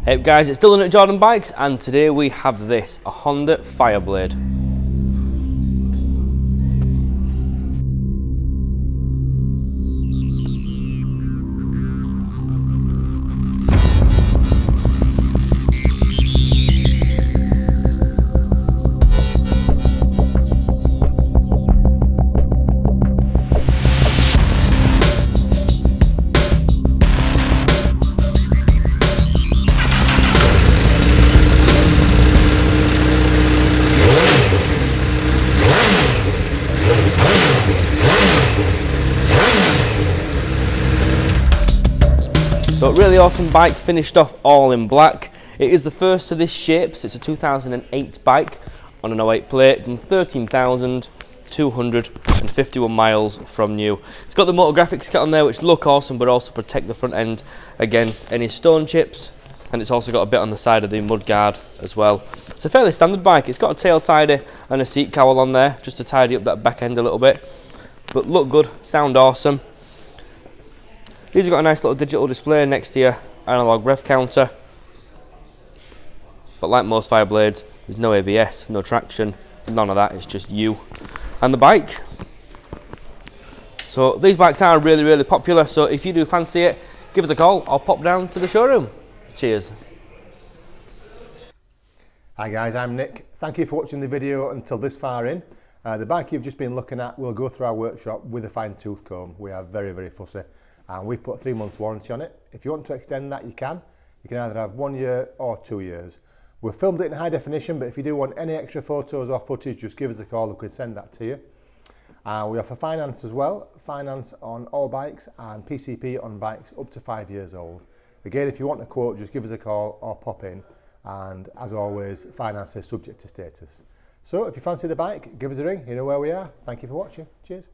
Hey guys, it's Dylan at Jordanbikes, and today we have this, a Honda Fireblade. So really awesome bike, finished off all in black. It is the first of this shape, so it's a 2008 bike on an 08 plate, and 13,251 miles from new. It's got the Motografix kit on there, which look awesome, but also protect the front end against any stone chips. And it's also got a bit on the side of the mudguard as well. It's a fairly standard bike. It's got a tail tidy and a seat cowl on there, just to tidy up that back end a little bit. But look good, sound awesome. These have got a nice little digital display next to your analog rev counter. But like most Fireblades, there's no ABS, no traction, none of that, it's just you and the bike. So these bikes are really popular, so if you do fancy it, give us a call or pop down to the showroom. Cheers. Hi guys, I'm Nick. Thank you for watching the video until this far in. The bike you've just been looking at will go through our workshop with a fine tooth comb. We are very fussy. And we put 3 months warranty on it. If you want to extend that, you can. You can either have 1 year or 2 years. We've filmed it in high definition, but if you do want any extra photos or footage, just give us a call, we can send that to you. We offer finance as well, finance on all bikes and PCP on bikes up to 5 years old. Again, if you want a quote, just give us a call or pop in. And as always, finance is subject to status. So if you fancy the bike, give us a ring, you know where we are. Thank you for watching. Cheers.